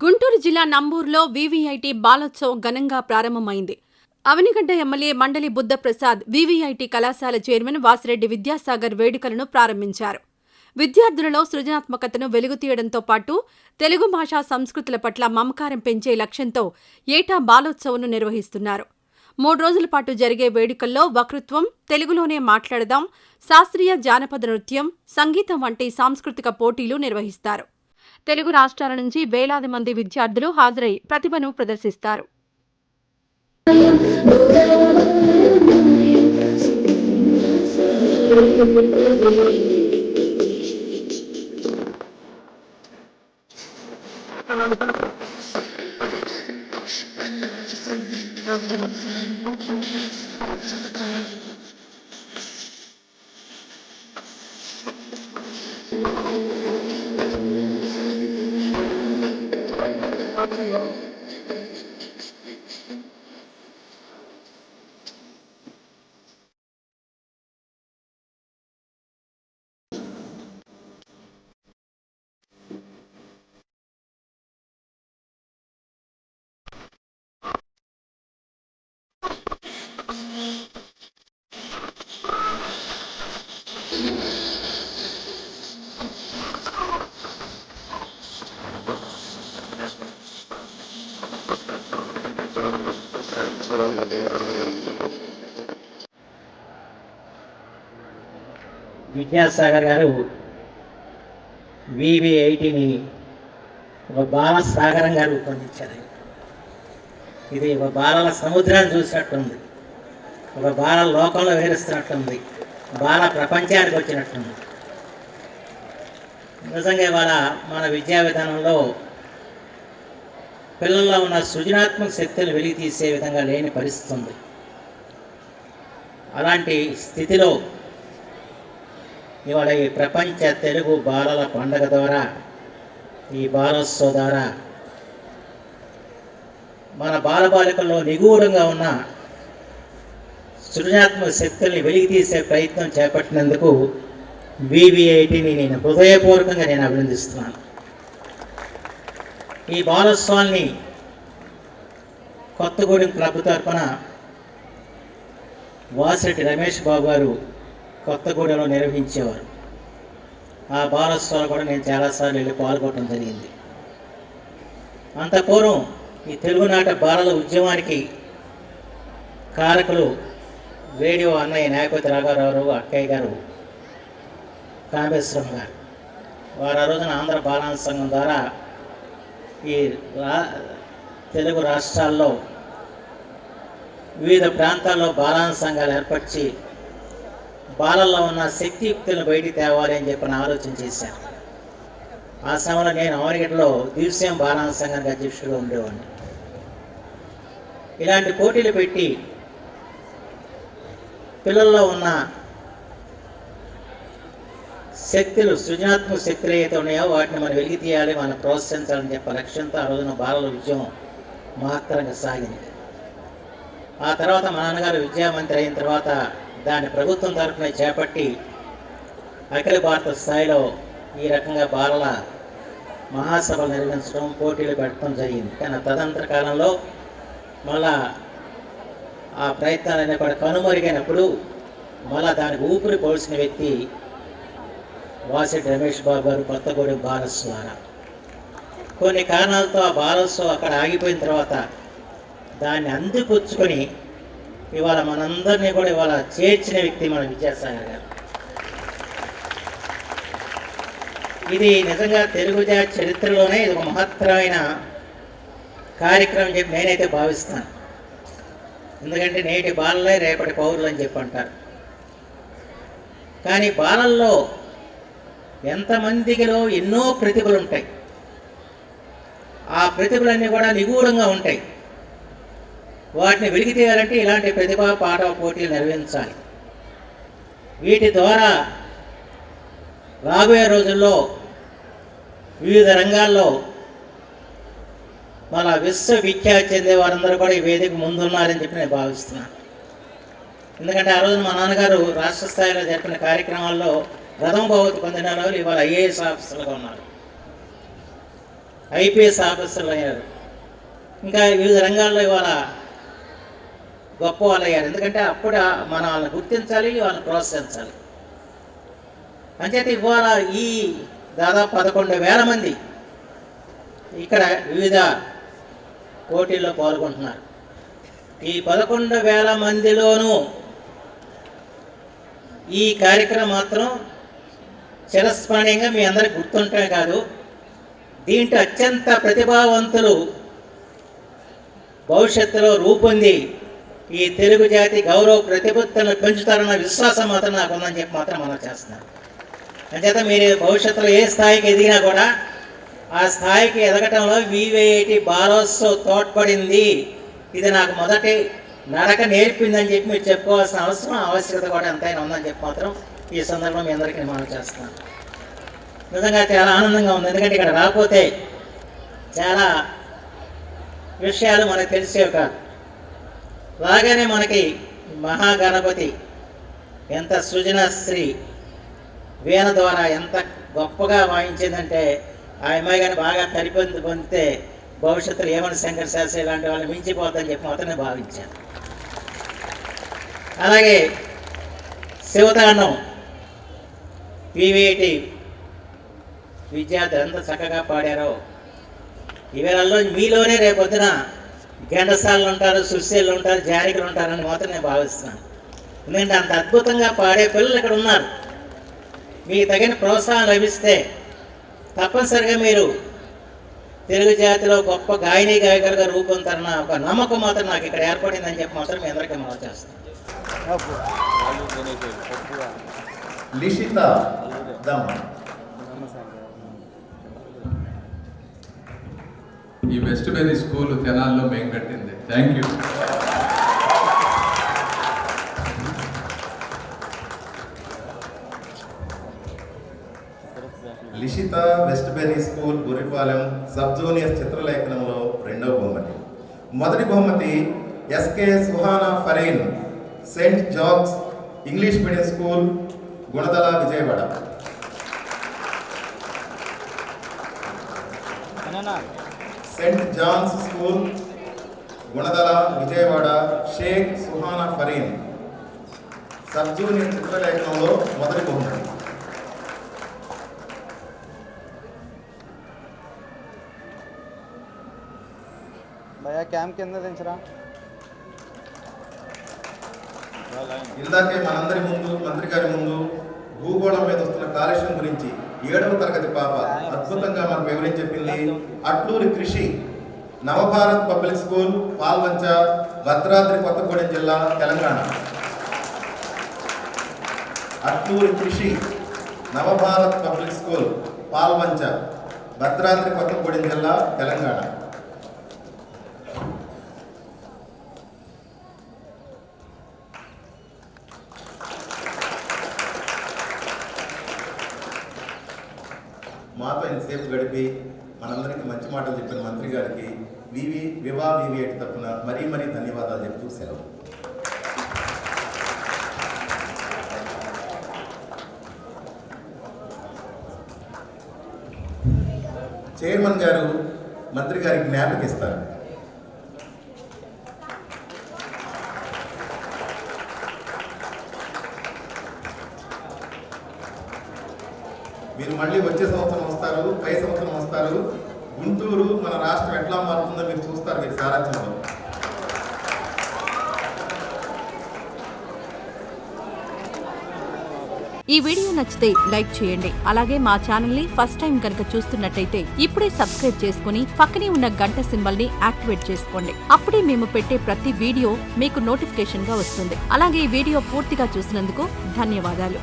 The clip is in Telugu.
గుంటూరు జిల్లా నంబూరులో వీవీఐటీ బాలోత్సవం ఘనంగా ప్రారంభమైంది. అవనిగడ్డ ఎమ్మెల్యే మండలి బుద్ధప్రసాద్ వీవీఐటీ కళాశాల చైర్మన్ వాసిరెడ్డి విద్యాసాగర్ వేడుకలను ప్రారంభించారు. విద్యార్థులలో సృజనాత్మకతను వెలుగుతీయడంతో పాటు తెలుగు భాషా సంస్కృతుల పట్ల మమకారం పెంచే లక్ష్యంతో ఏటా బాలోత్సవంను నిర్వహిస్తున్నారు. 3 రోజుల పాటు జరిగే వేడుకల్లో వక్తృత్వం, తెలుగులోనే మాట్లాడదాం, శాస్త్రీయ జానపద నృత్యం, సంగీతం వంటి సాంస్కృతిక పోటీలు నిర్వహిస్తారు. తెలుగు రాష్ట్రాల నుంచి వేలాది మంది విద్యార్థులు హాజరై ప్రతిభను ప్రదర్శిస్తారు. విద్యాసాగర్ గారు వీవీఐటీని ఒక బాల సాగరంగా రూపొందించారు. ఇది ఒక బాలల సముద్రాన్ని చూసినట్టుంది, ఒక బాల లోకంలో వేరుస్తున్నట్టుంది, బాల ప్రపంచానికి వచ్చినట్టుంది. నిజంగా ఇవాళ మన విద్యా విధానంలో పిల్లల్లో ఉన్న సృజనాత్మక శక్తులు వెలికి తీసే విధంగా లేని పరిస్థితి ఉంది. అలాంటి స్థితిలో ఇవాళ ఈ ప్రపంచ తెలుగు బాలల పండుగ ద్వారా, ఈ బాలోత్సవ ద్వారా మన బాలబాలికల్లో నిగూఢంగా ఉన్న సృజనాత్మక శక్తుల్ని వెలికి తీసే ప్రయత్నం చేపట్టినందుకు వీవీఐటీని నేను హృదయపూర్వకంగా అభినందిస్తున్నాను. ఈ బాలోత్సవాల్ని కొత్తగూడెం క్లబ్ తరఫున వాసిరెడ్డి రమేష్ బాబు గారు కొత్తగూడెంలో నిర్వహించేవారు. ఆ బాలోత్సవాలు కూడా నేను చాలాసార్లు వెళ్ళి పాల్గొనడం జరిగింది. అంత పూర్వం ఈ తెలుగునాట బాలల ఉద్యమానికి కారకులు రేడియో అన్నయ్య న్యాయపతి రాఘవరావు, అక్కయ్య గారు, కామేశ్వరం గారు. వారు ఆ రోజున ఆంధ్ర బాలల సంఘం ద్వారా ఈ తెలుగు రాష్ట్రాల్లో వివిధ ప్రాంతాల్లో బాలల సంఘాలు ఏర్పరిచి బాలల్లో ఉన్న శక్తియుక్తులను బయటికి తేవాలి అని చెప్పిన ఆలోచన చేశాను. ఆ సమయంలో నేను అవనిగడ్డలో దివ్యం బాలల సంఘానికి అధ్యక్షుడిగా ఉండేవాడిని. ఇలాంటి పోటీలు పెట్టి పిల్లల్లో ఉన్న శక్తులు, సృజనాత్మక శక్తులు ఏవైతే ఉన్నాయో వాటిని మనం వెలికి తీయాలి, మనం ప్రోత్సహించాలని చెప్పే లక్ష్యంతో ఆ రోజున బాలల ఉద్యమం మహత్తరంగా సాగింది. ఆ తర్వాత మా నాన్నగారు విద్యామంత్రి అయిన తర్వాత దాన్ని ప్రభుత్వం తరఫున చేపట్టి అఖిల భారత స్థాయిలో ఈ రకంగా బాలల మహాసభలు నిర్వహించడం, పోటీలు పెట్టడం జరిగింది. కానీ తదనంతర కాలంలో మళ్ళా ఆ ప్రయత్నాలన్నీ కూడా కనుమరుగైనప్పుడు మళ్ళా దానికి ఊపిరి పోల్చిన వ్యక్తి వాసిరెడ్డి రమేష్ బాబు గారు కొత్తగూడెం బాలోత్సవం ద్వారా. కొన్ని కారణాలతో ఆ బాలోత్సవం అక్కడ ఆగిపోయిన తర్వాత దాన్ని అందిపుచ్చుకొని ఇవాళ మనందరినీ కూడా ఇవాళ చేర్చిన వ్యక్తి మన విద్యాసాగర్ గారు. ఇది నిజంగా తెలుగు జాతి చరిత్రలోనే ఇది ఒక మహత్తరమైన కార్యక్రమం చెప్పి నేనైతే భావిస్తాను. ఎందుకంటే నేటి బాలలే రేపటి పౌరులు అని చెప్పి అంటారు. కానీ బాలల్లో ఎంతమందికిలో ఎన్నో ప్రతిభలు ఉంటాయి. ఆ ప్రతిభలన్నీ కూడా నిగూఢంగా ఉంటాయి. వాటిని వెలికి తీయాలంటే ఇలాంటి ప్రతిభా పాఠ పోటీలు నిర్వహించాలి. వీటి ద్వారా రాబోయే రోజుల్లో వివిధ రంగాల్లో మన విశ్వవిఖ్యాతి చెందే వారందరూ కూడా ఈ వేదిక ముందున్నారని చెప్పి నేను భావిస్తున్నాను. ఎందుకంటే ఆ రోజున మా నాన్నగారు రాష్ట్ర స్థాయిలో జరిపిన కార్యక్రమాల్లో ప్రథమ బహుమతి పొందిన వాళ్ళు ఇవాళ ఐఏఎస్ ఆఫీసర్లుగా ఉన్నారు. ఐపీఎస్ ఆఫీసర్లు అయ్యారు, ఇంకా వివిధ రంగాల్లో ఇవాళ గొప్ప వాళ్ళు అయ్యారు. ఎందుకంటే అప్పుడు మనం వాళ్ళని గుర్తించాలి, వాళ్ళని ప్రోత్సహించాలి. అంచేత ఇవాళ ఈ దాదాపు 11,000 మంది ఇక్కడ వివిధ పోటీల్లో పాల్గొంటున్నారు. ఈ 11,000 మందిలోనూ ఈ కార్యక్రమం మాత్రం చిరస్మరణీయంగా మీ అందరికి గుర్తుంటే కాదు, దీంట్లో అత్యంత ప్రతిభావంతులు భవిష్యత్తులో రూపొంది ఈ తెలుగు జాతి గౌరవ ప్రతిపత్తులను పెంచుతారన్న విశ్వాసం మాత్రం నాకు ఉందని చెప్పి మాత్రం మనం చేస్తున్నాను. అంచేత మీరు భవిష్యత్తులో ఏ స్థాయికి ఎదిగినా కూడా ఆ స్థాయికి ఎదగటంలో వివిఐటి బాలోత్సవ్ తోడ్పడింది, ఇది నాకు మొదటి నడక నేర్పిందని చెప్పి మీరు చెప్పుకోవాల్సిన ఆవశ్యకత కూడా ఎంతైనా ఉందని చెప్పి మాత్రం ఈ సందర్భం మీ అందరికీ మనం చేస్తున్నాను. నిజంగా చాలా ఆనందంగా ఉంది, ఎందుకంటే ఇక్కడ రాకపోతే చాలా విషయాలు మనకు తెలిసేవి కాదు. అలాగనే మనకి మహాగణపతి ఎంత సృజనశ్రీ వీణ ద్వారా ఎంత గొప్పగా వాయించిందంటే ఆ అమ్మాయి కానీ బాగా పొందితే భవిష్యత్తులో ఏమని శంకర శాస్త్రి ఇలాంటి వాళ్ళని మించిపోతుందని చెప్పి మాత్రం నేను భావించాను. అలాగే శివతాండం వివిఐటి విద్యార్థులు ఎంత చక్కగా పాడారో, ఈ వేళల్లో మీలోనే రేపొద్దున ఘంటసాలలు ఉంటారు, సుశీలు ఉంటారు, జానకులు ఉంటారని మాత్రం నేను భావిస్తున్నాను. ఎందుకంటే అంత అద్భుతంగా పాడే పిల్లలు ఇక్కడ ఉన్నారు. మీకు తగిన ప్రోత్సాహం లభిస్తే తప్పనిసరిగా మీరు తెలుగు జాతిలో గొప్ప గాయని గాయకులుగా రూపొందుతారన్న ఒక నమ్మకం మాత్రం నాకు ఇక్కడ ఏర్పడిందని చెప్పి మాత్రం మీ అందరికీ మనం చేస్తాం. లిషిత ఈ వెస్ట్ బెరీ స్కూల్ తెనాల్లో మేము కట్టింది. Thank you. Lishitha West Berry School Buripalem sub junior చిత్రలేఖనంలో 2వ బహుమతి. మొదటి బహుమతి SK Suhana Farheen Saint George English Medium School Gunadala Vijayawada. Saint John's School Gunadala Vijayawada Shaik Suhana Farheen sub junior చిత్రలేఖనంలో మొదటి బహుమతి. భయ్యా క్యాంప్ కింద దించరా. ఇందాకే మనందరి ముందు మంత్రి గారి ముందు భూగోళం మీద వస్తున్న కాలుష్యం గురించి 7వ తరగతి పాప అద్భుతంగా మనకు వివరించి చెప్పింది. అట్లూరి కృషి నవభారత్ పబ్లిక్ స్కూల్ పాల్వంచ భద్రాద్రి కొత్తగూడెం జిల్లా తెలంగాణ. అట్లూరి కృషి నవభారత్ పబ్లిక్ స్కూల్ పాల్వంచ భద్రాద్రి కొత్తగూడెం జిల్లా తెలంగాణ. మాతో ఇంతసేపు గడిపి మనందరికీ మంచి మాటలు చెప్పిన మంత్రి గారికి వివిఐటి తరఫున మరీ ధన్యవాదాలు చెప్తూ సెలవు. చైర్మన్ గారు మంత్రి గారికి జ్ఞాపకం ఇస్తారు. మీరు మళ్ళీ వచ్చే సంవత్సరం వస్తారు, పై సంవత్సరం వస్తారు. గుంటూరు మన రాష్ట్రం ఎట్లా మారుతుందో మీరు చూస్తారు మీరు సారథ్యంలో. ఈ వీడియో నచ్చితే లైక్ చేయండి. అలాగే మా ఛానల్ ని ఫస్ట్ టైం కనుక చూస్తున్నట్టయితే ఇప్పుడే సబ్స్క్రైబ్ చేసుకుని పక్కనే ఉన్న గంట సింబల్ ని యాక్టివేట్ చేసుకోండి. అప్పుడే మేము పెట్టే ప్రతి వీడియో మీకు నోటిఫికేషన్ గా వస్తుంది. అలాగే ఈ వీడియో పూర్తిగా చూసినందుకు ధన్యవాదాలు.